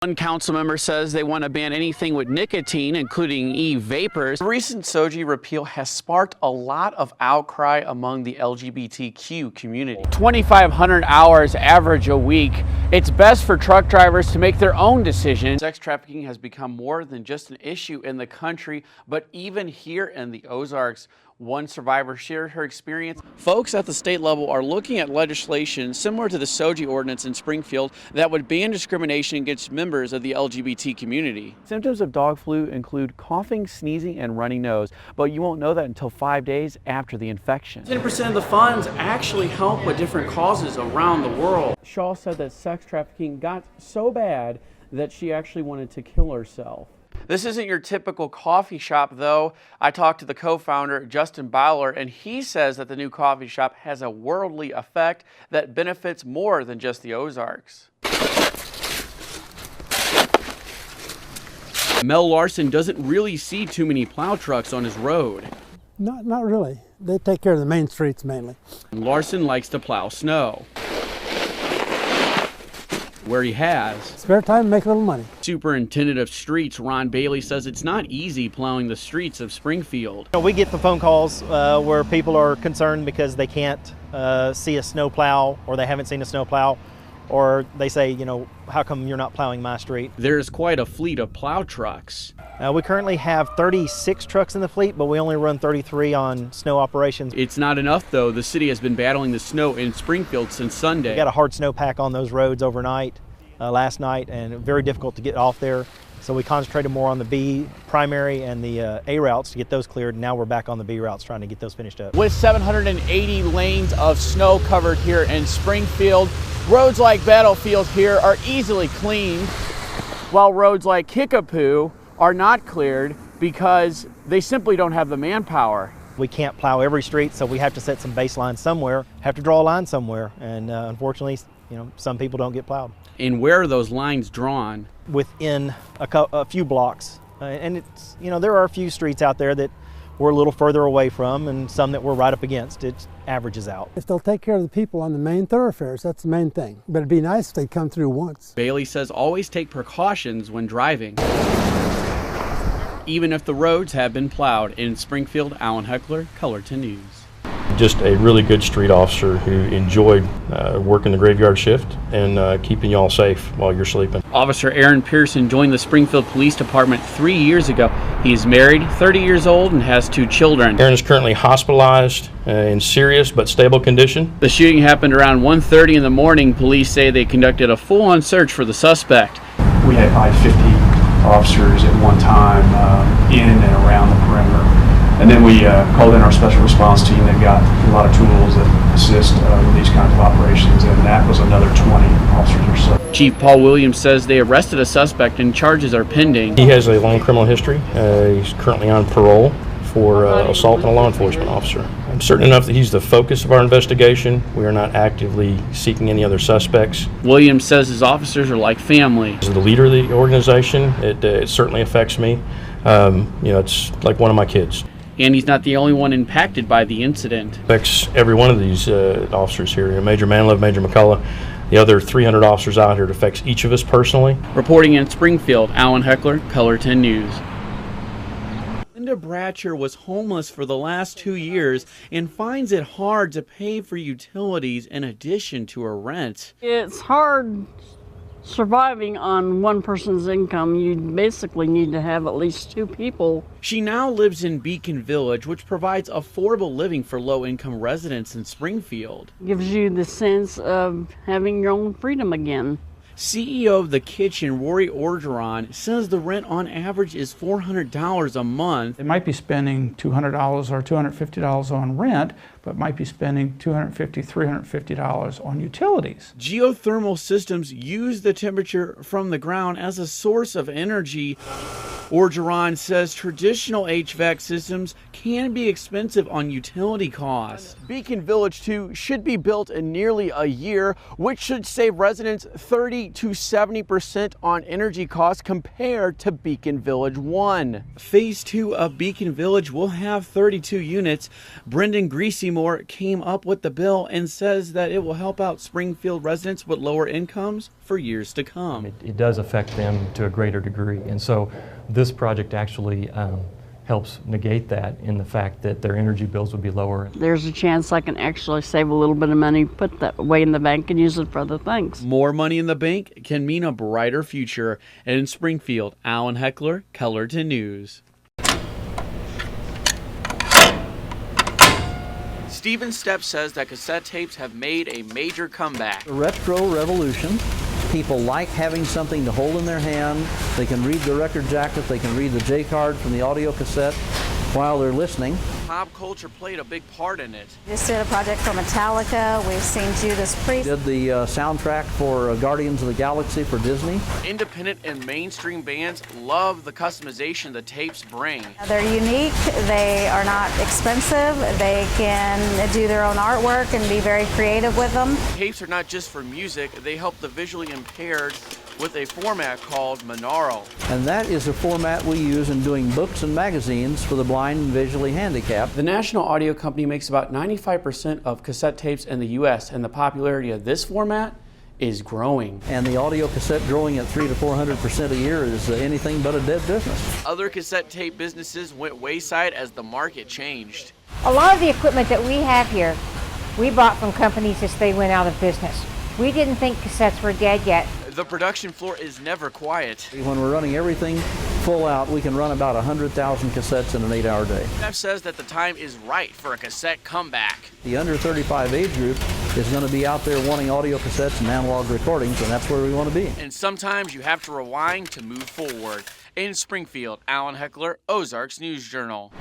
One council member says they want to ban anything with nicotine, including e-vapors. The recent SOGI repeal has sparked a lot of outcry among the LGBTQ community. 2,500 hours average a week. It's best for truck drivers to make their own decisions. Sex trafficking has become more than just an issue in the country, but even here in the Ozarks. One survivor shared her experience. Folks at the state level are looking at legislation similar to the SOGI ordinance in Springfield that would ban discrimination against members of the LGBT community. Symptoms of dog flu include coughing, sneezing, and runny nose, but you won't know that until 5 days after the infection. 10% of the funds actually help with different causes around the world. Shaw said that sex trafficking got so bad that she actually wanted to kill herself. This isn't your typical coffee shop, though. I talked to the co-founder, Justin Bowler, and he says that the new coffee shop has a worldly effect that benefits more than just the Ozarks. Mel Larson doesn't really see too many plow trucks on his road. Not really. They take care of the main streets mainly. Larson likes to plow snow, where he has spare time to make a little money. Superintendent of Streets Ron Bailey says it's not easy plowing the streets of Springfield. We get the phone calls where people are concerned because they can't see a snow plow, or they haven't seen a snow plow, or they say, how come you're not plowing my street? There's quite a fleet of plow trucks. We currently have 36 trucks in the fleet, but we only run 33 on snow operations. It's not enough, though. The city has been battling the snow in Springfield since Sunday. We got a hard snowpack on those roads overnight, last night, and very difficult to get off there. So we concentrated more on the B primary and the A routes to get those cleared. Now we're back on the B routes trying to get those finished up. With 780 lanes of snow covered here in Springfield, roads like Battlefield here are easily cleaned, while roads like Kickapoo are not cleared because they simply don't have the manpower. We can't plow every street, so we have to set some baselines somewhere, have to draw a line somewhere, and unfortunately, some people don't get plowed. And where are those lines drawn? Within a few blocks. And it's, there are a few streets out there that we're a little further away from, and some that we're right up against. It averages out. If they'll take care of the people on the main thoroughfares, that's the main thing. But it'd be nice if they'd come through once. Bailey says always take precautions when driving, even if the roads have been plowed. In Springfield, Alan Heckler, Color 10 News. Just a really good street officer who enjoyed working the graveyard shift and keeping y'all safe while you're sleeping. Officer Aaron Pearson joined the Springfield Police Department 3 years ago. He is married, 30 years old, and has 2 children. Aaron is currently hospitalized in serious but stable condition. The shooting happened around 1:30 in the morning. Police say they conducted a full-on search for the suspect. We had probably 50 officers at one time in and around the perimeter. And then we called in our special response team. They've got a lot of tools that assist with these kinds of operations, and that was another 20 officers or so. Chief Paul Williams says they arrested a suspect and charges are pending. He has a long criminal history. He's currently on parole for assault on a law enforcement officer. I'm certain enough that he's the focus of our investigation. We are not actively seeking any other suspects. Williams says his officers are like family. As the leader of the organization, it certainly affects me. It's like one of my kids. And he's not the only one impacted by the incident. Affects every one of these officers here. Major Manlove, Major McCullough, the other 300 officers out here. It affects each of us personally. Reporting in Springfield, Alan Heckler, Color 10 News. Linda Bratcher was homeless for the last 2 years and finds it hard to pay for utilities in addition to her rent. It's hard surviving on one person's income. You basically need to have at least 2 people. She now lives in Beacon Village, which provides affordable living for low-income residents in Springfield. Gives you the sense of having your own freedom again. CEO of The Kitchen, Rory Orgeron, says the rent on average is $400 a month. They might be spending $200 or $250 on rent, but might be spending $250, $350 on utilities. Geothermal systems use the temperature from the ground as a source of energy. Orgeron says traditional HVAC systems can be expensive on utility costs. Beacon Village 2 should be built in nearly a year, which should save residents 30 to 70% on energy costs compared to Beacon Village 1. Phase 2 of Beacon Village will have 32 units. Brendan Greasy Seymour came up with the bill and says that it will help out Springfield residents with lower incomes for years to come. It does affect them to a greater degree, and so this project actually helps negate that in the fact that their energy bills would be lower. There's a chance I can actually save a little bit of money, put that away in the bank and use it for other things. More money in the bank can mean a brighter future. And in Springfield, Alan Heckler, Kellerton News. Steven Stepp says that cassette tapes have made a major comeback. The retro revolution. People like having something to hold in their hand. They can read the record jacket, they can read the J card from the audio cassette while they're listening. Pop culture played a big part in it. Just did a project for Metallica. We've seen Judas Priest. Did the soundtrack for Guardians of the Galaxy for Disney. Independent and mainstream bands love the customization the tapes bring. They're unique. They are not expensive. They can do their own artwork and be very creative with them. Tapes are not just for music. They help the visually impaired with a format called Monaro. And that is a format we use in doing books and magazines for the blind and visually handicapped. The National Audio Company makes about 95% of cassette tapes in the U.S., and the popularity of this format is growing. And the audio cassette growing at 300 to 400% a year is anything but a dead business. Other cassette tape businesses went wayside as the market changed. A lot of the equipment that we have here, we bought from companies as they went out of business. We didn't think cassettes were dead yet. The production floor is never quiet. When we're running everything full out, we can run about 100,000 cassettes in an 8-hour day. Stepp says that the time is right for a cassette comeback. The under 35 age group is going to be out there wanting audio cassettes and analog recordings, and that's where we want to be. And sometimes you have to rewind to move forward. In Springfield, Alan Heckler, Ozarks News Journal.